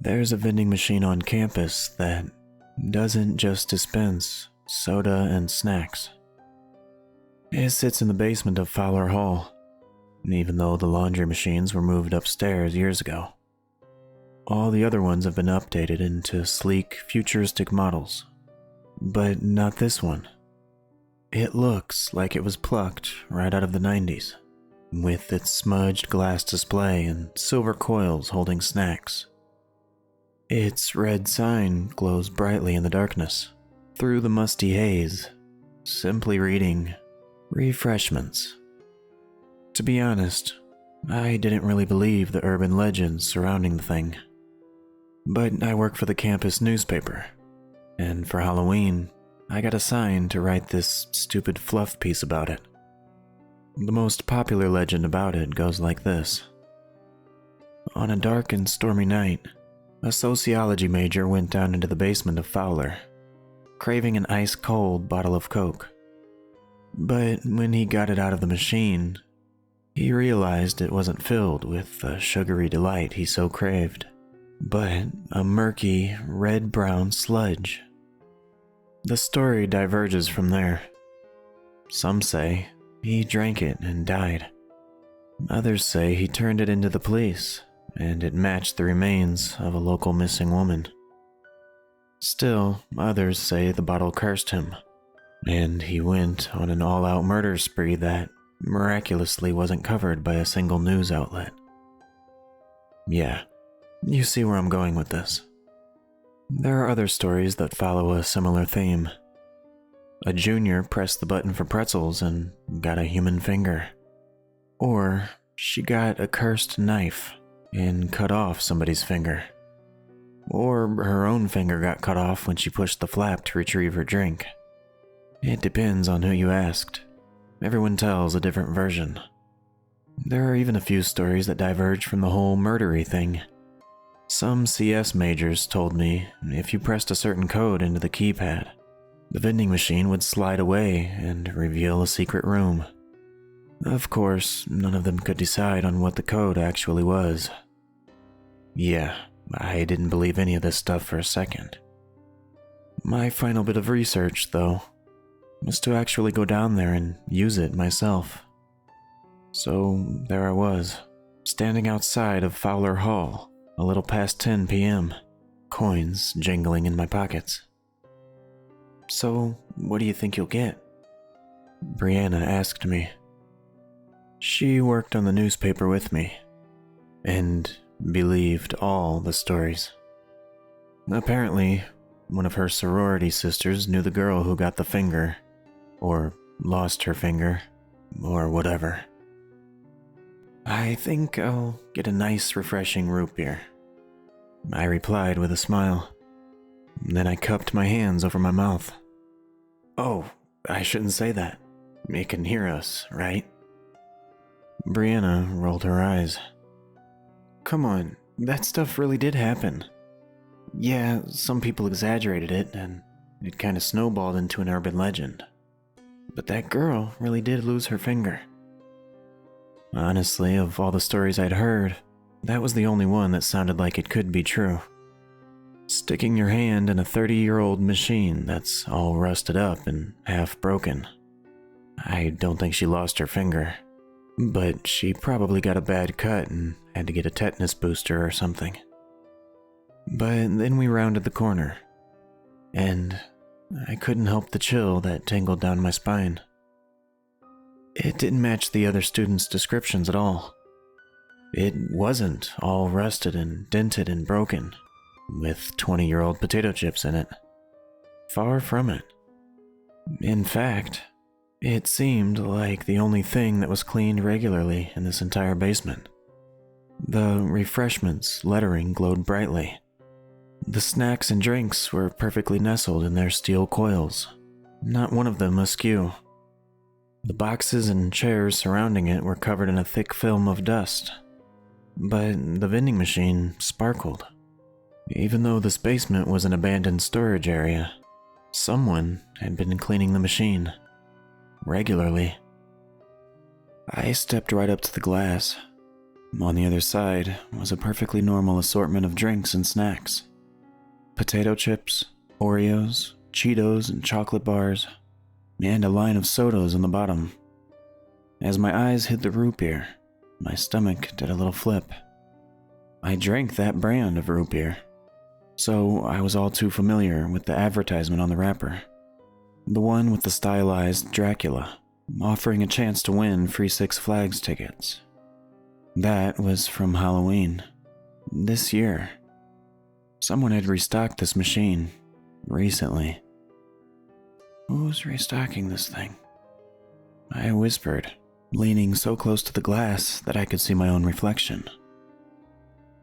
There's a vending machine on campus that doesn't just dispense soda and snacks. It sits in the basement of Fowler Hall, even though the laundry machines were moved upstairs years ago. All the other ones have been updated into sleek, futuristic models, but not this one. It looks like it was plucked right out of the 90s, with its smudged glass display and silver coils holding snacks. Its red sign glows brightly in the darkness, through the musty haze, simply reading, "Refreshments." To be honest, I didn't really believe the urban legends surrounding the thing. But I work for the campus newspaper, and for Halloween, I got assigned to write this stupid fluff piece about it. The most popular legend about it goes like this. On a dark and stormy night, a sociology major went down into the basement of Fowler, craving an ice-cold bottle of Coke. But when he got it out of the machine, he realized it wasn't filled with the sugary delight he so craved, but a murky, red-brown sludge. The story diverges from there. Some say he drank it and died. Others say he turned it into the police, and it matched the remains of a local missing woman. Still, others say the bottle cursed him, and he went on an all-out murder spree that miraculously wasn't covered by a single news outlet. Yeah, you see where I'm going with this. There are other stories that follow a similar theme. A junior pressed the button for pretzels and got a human finger. Or she got a cursed knife and cut off somebody's finger. Or her own finger got cut off when she pushed the flap to retrieve her drink. It depends on who you asked. Everyone tells a different version. There are even a few stories that diverge from the whole murdery thing. Some CS majors told me if you pressed a certain code into the keypad, the vending machine would slide away and reveal a secret room. Of course, none of them could decide on what the code actually was. Yeah, I didn't believe any of this stuff for a second. My final bit of research, though, was to actually go down there and use it myself. So there I was, standing outside of Fowler Hall, a little past 10 p.m., coins jingling in my pockets. "So, what do you think you'll get?" Brianna asked me. She worked on the newspaper with me, and believed all the stories. Apparently, one of her sorority sisters knew the girl who got the finger, or lost her finger, or whatever. "I think I'll get a nice, refreshing root beer," I replied with a smile. Then I cupped my hands over my mouth. "Oh, I shouldn't say that. It can hear us, right?" Brianna rolled her eyes. "Come on, that stuff really did happen. Yeah, some people exaggerated it, and it kind of snowballed into an urban legend. But that girl really did lose her finger." Honestly, of all the stories I'd heard, that was the only one that sounded like it could be true. Sticking your hand in a 30-year-old machine that's all rusted up and half broken. I don't think she lost her finger, but she probably got a bad cut and had to get a tetanus booster or something. But then we rounded the corner, and I couldn't help the chill that tingled down my spine. It didn't match the other students' descriptions at all. It wasn't all rusted and dented and broken, with 20-year-old potato chips in it. Far from it. In fact, it seemed like the only thing that was cleaned regularly in this entire basement. The refreshments lettering glowed brightly. The snacks and drinks were perfectly nestled in their steel coils, not one of them askew. The boxes and chairs surrounding it were covered in a thick film of dust, but the vending machine sparkled. Even though this basement was an abandoned storage area, someone had been cleaning the machine regularly. I stepped right up to the glass, On the other side was a perfectly normal assortment of drinks and snacks. Potato chips, Oreos, Cheetos, and chocolate bars, and a line of sodas on the bottom. As my eyes hit the root beer, my stomach did a little flip. I drank that brand of root beer, so I was all too familiar with the advertisement on the wrapper. The one with the stylized Dracula, offering a chance to win free Six Flags tickets. That was from Halloween, this year. Someone had restocked this machine, recently. Who's restocking this thing? I whispered, leaning so close to the glass that I could see my own reflection.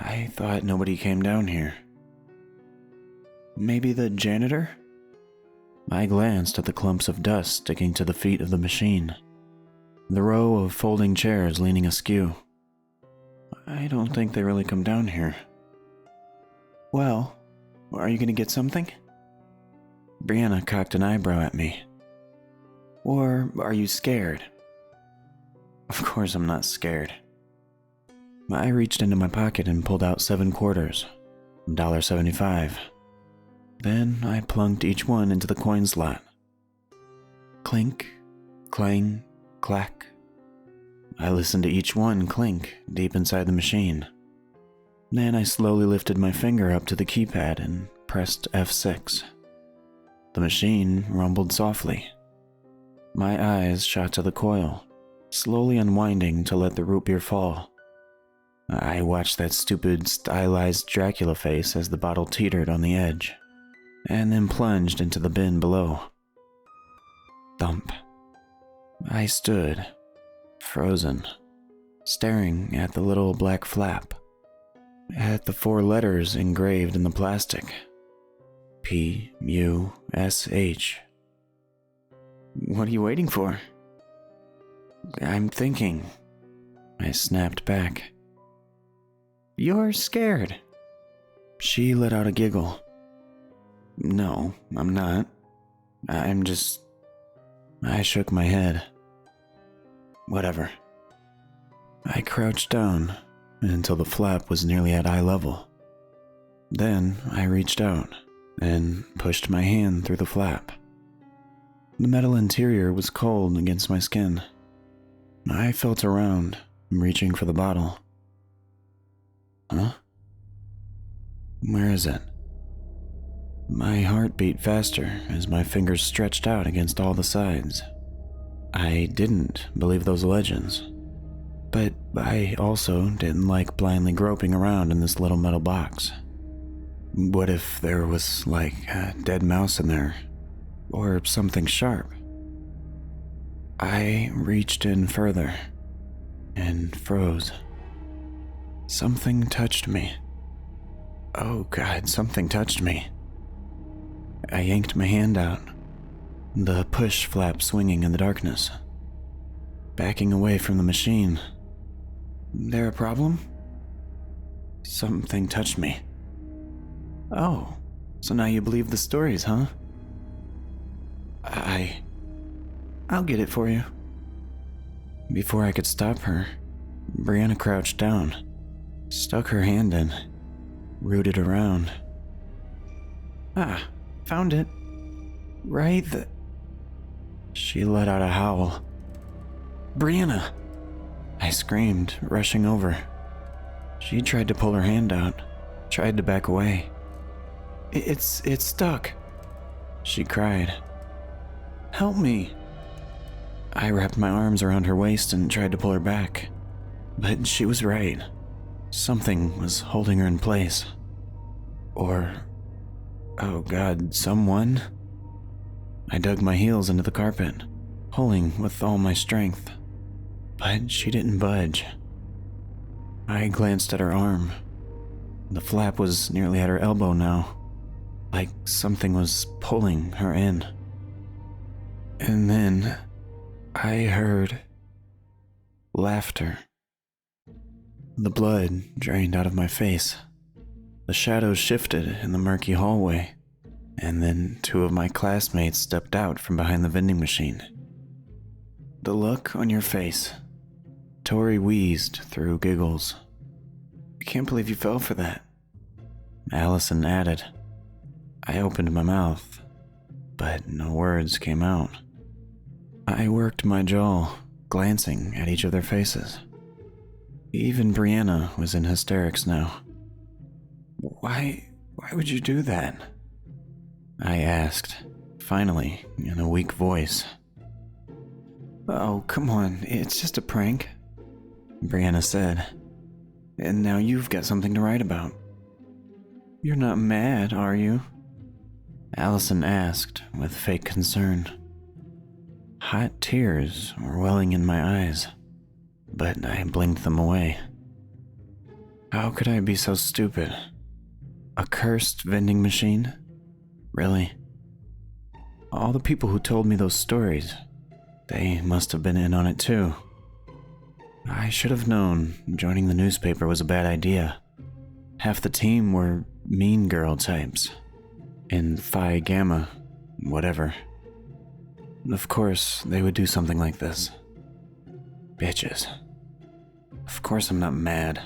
I thought nobody came down here. Maybe the janitor? I glanced at the clumps of dust sticking to the feet of the machine, the row of folding chairs leaning askew. I don't think they really come down here. Well, are you going to get something? Brianna cocked an eyebrow at me. Or are you scared? Of course I'm not scared. I reached into my pocket and pulled out 7 quarters, $1.75. Then I plunked each one into the coin slot. Clink, clang, clack. I listened to each one clink deep inside the machine. Then I slowly lifted my finger up to the keypad and pressed F6. The machine rumbled softly. My eyes shot to the coil, slowly unwinding to let the root beer fall. I watched that stupid, stylized Dracula face as the bottle teetered on the edge, and then plunged into the bin below. Thump. I stood, frozen, staring at the little black flap, at the 4 letters engraved in the plastic. P-U-S-H. What are you waiting for? I'm thinking, I snapped back. You're scared. She let out a giggle. No, I'm not. I shook my head. Whatever. I crouched down until the flap was nearly at eye level. Then I reached out and pushed my hand through the flap. The metal interior was cold against my skin. I felt around, reaching for the bottle. Huh? Where is it? My heart beat faster as my fingers stretched out against all the sides. I didn't believe those legends, but I also didn't like blindly groping around in this little metal box. What if there was like a dead mouse in there, or something sharp? I reached in further and froze. Something touched me. Oh God, something touched me. I yanked my hand out, the push flap swinging in the darkness, backing away from the machine. There a problem? Something touched me. Oh, so now you believe the stories, huh? I'll get it for you. Before I could stop her, Brianna crouched down, stuck her hand in, rooted around. Found it. Right the... She let out a howl. Brianna! I screamed, rushing over. She tried to pull her hand out, tried to back away. It's stuck, she cried. Help me. I wrapped my arms around her waist and tried to pull her back, but she was right. Something was holding her in place. Or, oh God, someone? I dug my heels into the carpet, pulling with all my strength, but she didn't budge. I glanced at her arm. The flap was nearly at her elbow now, like something was pulling her in. And then I heard laughter. The blood drained out of my face. The shadows shifted in the murky hallway, and then 2 of my classmates stepped out from behind the vending machine. The look on your face Tori wheezed through giggles. I can't believe you fell for that, Allison added. I opened my mouth, but no words came out. I worked my jaw, glancing at each of their faces. Even Brianna was in hysterics now. Why would you do that? I asked, finally, in a weak voice. Oh, come on, it's just a prank, Brianna said. And now you've got something to write about. You're not mad, are you? Allison asked with fake concern. Hot tears were welling in my eyes, but I blinked them away. How could I be so stupid? A cursed vending machine? Really? All the people who told me those stories, they must have been in on it too. I should have known joining the newspaper was a bad idea. Half the team were mean girl types. In Phi Gamma, whatever. Of course, they would do something like this. Bitches. Of course I'm not mad,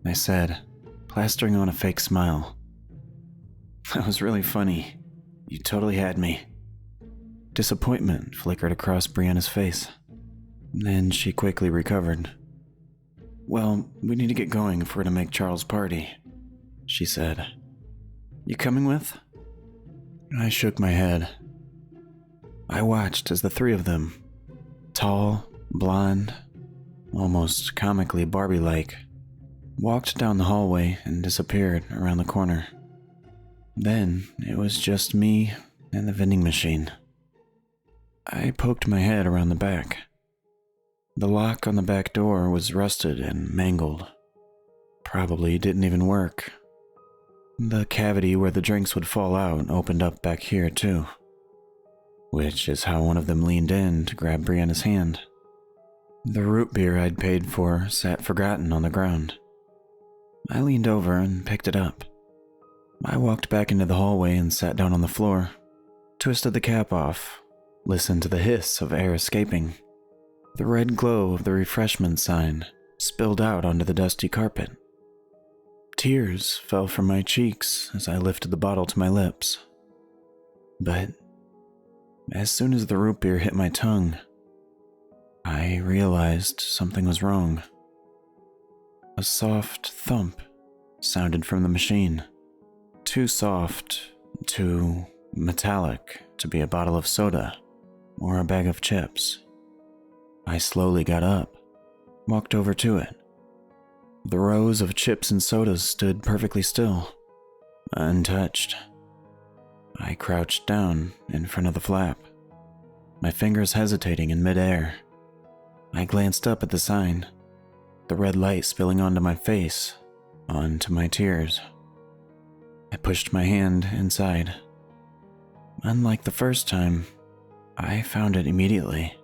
I said, plastering on a fake smile. That was really funny. You totally had me. Disappointment flickered across Brianna's face. Then she quickly recovered. Well, we need to get going if we're to make Charles' party, she said. You coming with? I shook my head. I watched as the three of them, tall, blonde, almost comically Barbie-like, walked down the hallway and disappeared around the corner. Then it was just me and the vending machine. I poked my head around the back. The lock on the back door was rusted and mangled. Probably didn't even work. The cavity where the drinks would fall out opened up back here too, which is how one of them leaned in to grab Brianna's hand. The root beer I'd paid for sat forgotten on the ground. I leaned over and picked it up. I walked back into the hallway and sat down on the floor, twisted the cap off, listened to the hiss of air escaping. The red glow of the refreshment sign spilled out onto the dusty carpet. Tears fell from my cheeks as I lifted the bottle to my lips. But as soon as the root beer hit my tongue, I realized something was wrong. A soft thump sounded from the machine. Too soft, too metallic to be a bottle of soda or a bag of chips. I slowly got up, walked over to it. The rows of chips and sodas stood perfectly still, untouched. I crouched down in front of the flap, my fingers hesitating in midair. I glanced up at the sign, the red light spilling onto my face, onto my tears. I pushed my hand inside. Unlike the first time, I found it immediately.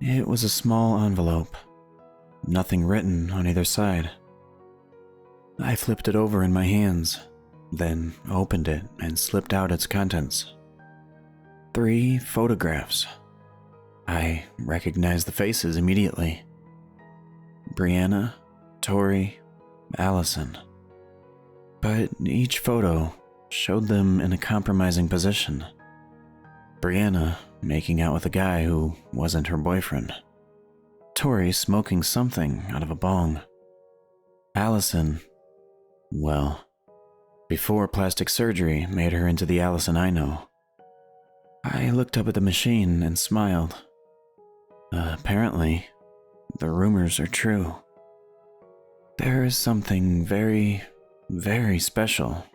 It was a small envelope, nothing written on either side. I flipped it over in my hands, then opened it and slipped out its contents. 3 photographs. I recognized the faces immediately. Brianna, Tori, Allison. But each photo showed them in a compromising position. Brianna making out with a guy who wasn't her boyfriend. Tori smoking something out of a bong. Allison, well, before plastic surgery made her into the Allison I know. I looked up at the machine and smiled. Apparently, the rumors are true. There is something very, very special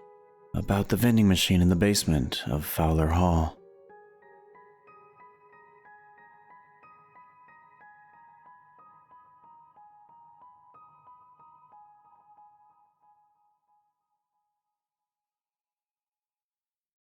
about the vending machine in the basement of Fowler Hall.